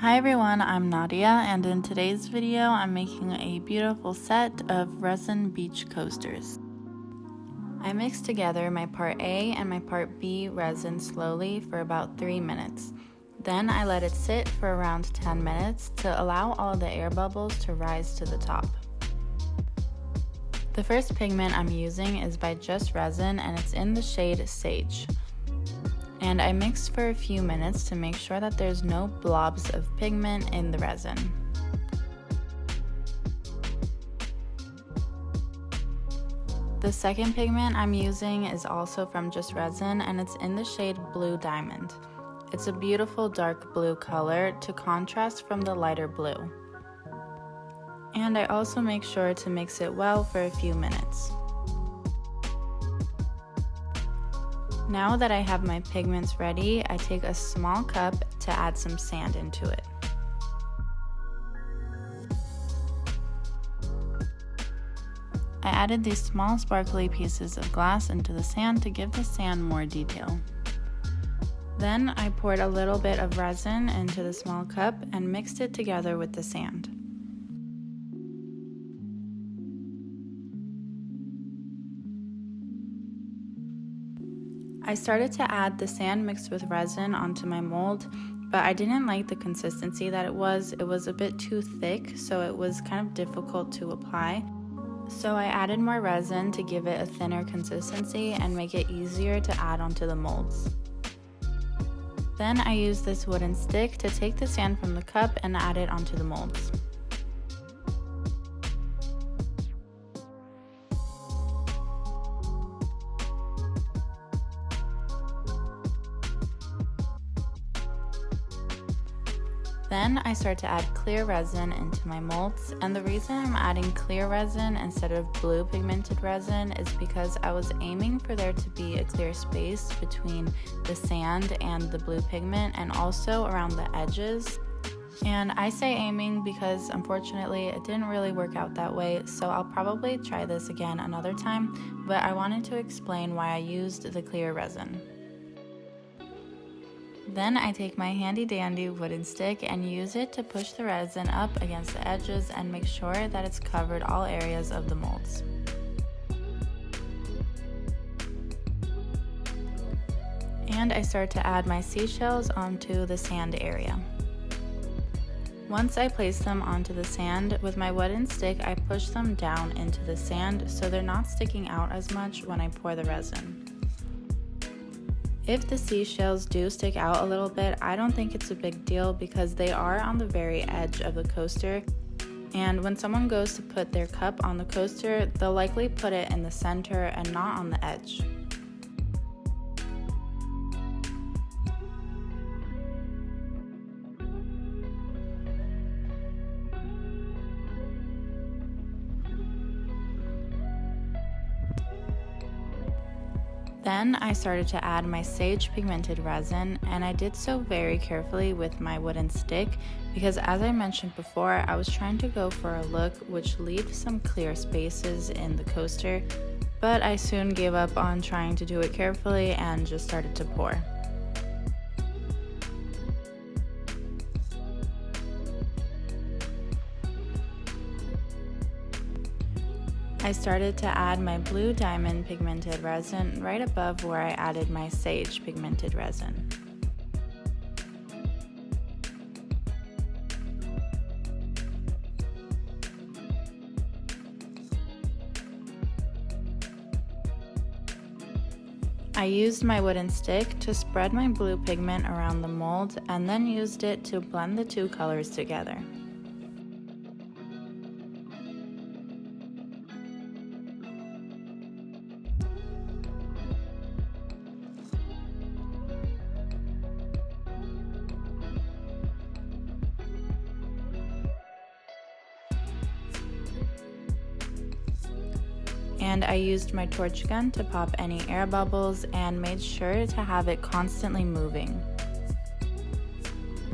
Hi everyone, I'm Nadia, and in today's video I'm making a beautiful set of resin beach coasters. I mixed together my part A and my part B resin slowly for about 3 minutes. Then I let it sit for around 10 minutes to allow all of the air bubbles to rise to the top. The first pigment I'm using is by Geode Resin and it's in the shade Sage. And I mix for a few minutes to make sure that there's no blobs of pigment in the resin. The second pigment I'm using is also from Geode Resin and it's in the shade Blue Diamond. It's a beautiful dark blue color to contrast from the lighter blue. And I also make sure to mix it well for a few minutes. Now that I have my pigments ready, I take a small cup to add some sand into it. I added these small sparkly pieces of glass into the sand to give the sand more detail. Then I poured a little bit of resin into the small cup and mixed it together with the sand. I started to add the sand mixed with resin onto my mold, but I didn't like the consistency that it was. It was a bit too thick, so it was kind of difficult to apply. So I added more resin to give it a thinner consistency and make it easier to add onto the molds. Then I used this wooden stick to take the sand from the cup and add it onto the molds. Then I start to add clear resin into my molds, and the reason I'm adding clear resin instead of blue pigmented resin is because I was aiming for there to be a clear space between the sand and the blue pigment and also around the edges. And I say aiming because unfortunately it didn't really work out that way, so I'll probably try this again another time, but I wanted to explain why I used the clear resin. Then I take my handy dandy wooden stick and use it to push the resin up against the edges and make sure that it's covered all areas of the molds. And I start to add my seashells onto the sand area. Once I place them onto the sand, with my wooden stick I push them down into the sand so they're not sticking out as much when I pour the resin. If the seashells do stick out a little bit, I don't think it's a big deal because they are on the very edge of the coaster, and when someone goes to put their cup on the coaster, they'll likely put it in the center and not on the edge. Then I started to add my sage pigmented resin, and I did so very carefully with my wooden stick because, as I mentioned before, I was trying to go for a look which leaves some clear spaces in the coaster, but I soon gave up on trying to do it carefully and just started to pour. I started to add my blue diamond pigmented resin right above where I added my sage pigmented resin. I used my wooden stick to spread my blue pigment around the mold and then used it to blend the two colors together. And I used my torch gun to pop any air bubbles and made sure to have it constantly moving.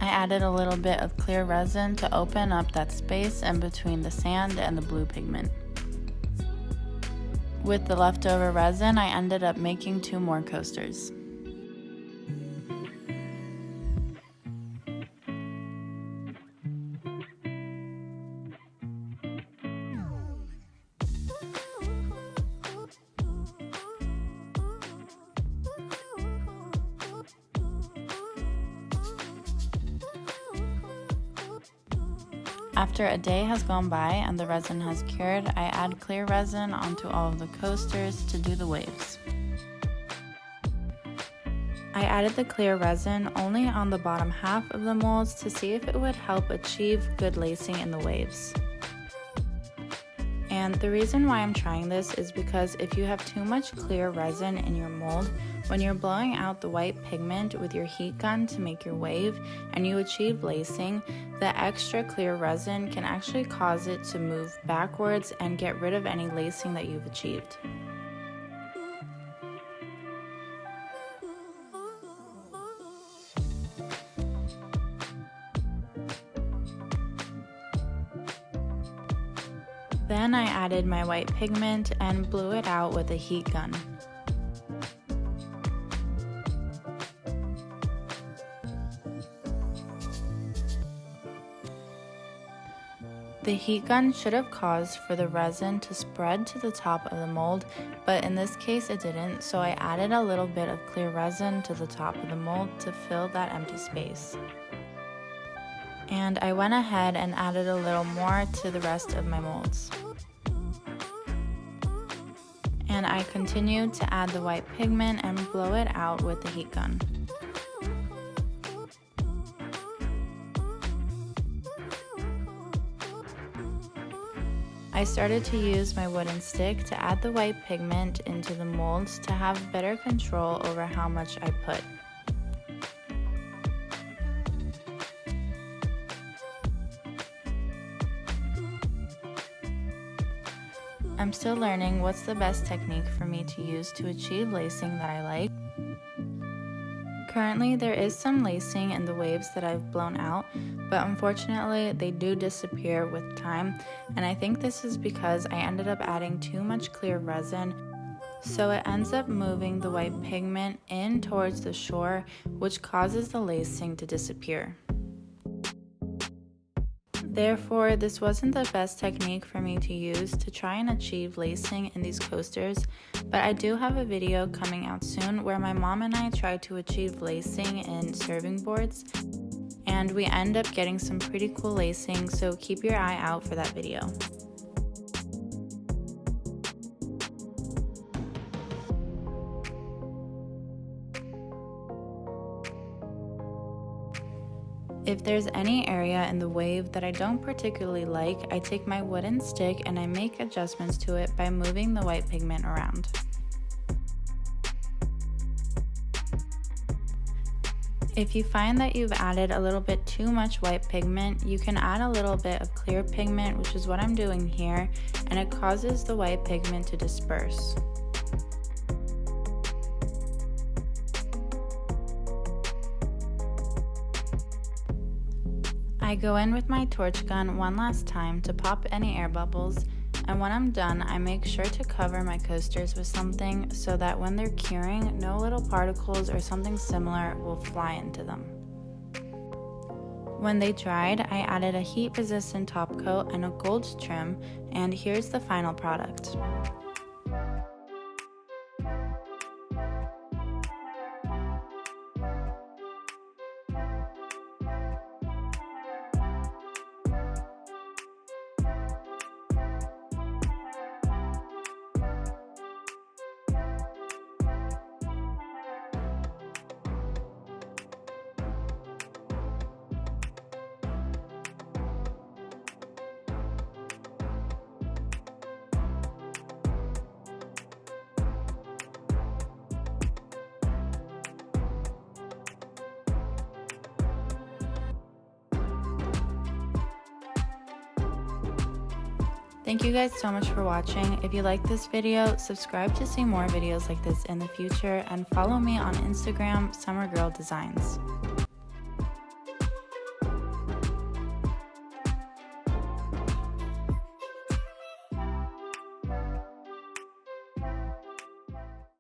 I added a little bit of clear resin to open up that space in between the sand and the blue pigment. With the leftover resin, I ended up making 2 more coasters. After a day has gone by and the resin has cured, I add clear resin onto all of the coasters to do the waves. I added the clear resin only on the bottom half of the molds to see if it would help achieve good lacing in the waves. And the reason why I'm trying this is because if you have too much clear resin in your mold, when you're blowing out the white pigment with your heat gun to make your wave and you achieve lacing, the extra clear resin can actually cause it to move backwards and get rid of any lacing that you've achieved. Then I added my white pigment and blew it out with a heat gun. The heat gun should have caused for the resin to spread to the top of the mold, but in this case it didn't, so I added a little bit of clear resin to the top of the mold to fill that empty space. And I went ahead and added a little more to the rest of my molds. And I continued to add the white pigment and blow it out with the heat gun. I started to use my wooden stick to add the white pigment into the molds to have better control over how much I put. I'm still learning what's the best technique for me to use to achieve lacing that I like. Currently, there is some lacing in the waves that I've blown out, but unfortunately they do disappear with time, and I think this is because I ended up adding too much clear resin, so it ends up moving the white pigment in towards the shore, which causes the lacing to disappear. Therefore, this wasn't the best technique for me to use to try and achieve lacing in these coasters, but I do have a video coming out soon where my mom and I try to achieve lacing in serving boards, and we end up getting some pretty cool lacing, so keep your eye out for that video. If there's any area in the wave that I don't particularly like, I take my wooden stick and I make adjustments to it by moving the white pigment around. If you find that you've added a little bit too much white pigment, you can add a little bit of clear pigment, which is what I'm doing here, and it causes the white pigment to disperse. I go in with my torch gun one last time to pop any air bubbles, and when I'm done, I make sure to cover my coasters with something so that when they're curing, no little particles or something similar will fly into them. When they dried, I added a heat-resistant top coat and a gold trim, and here's the final product. Thank you guys so much for watching. If you like this video, subscribe to see more videos like this in the future, and follow me on Instagram, Summer Girl Designs.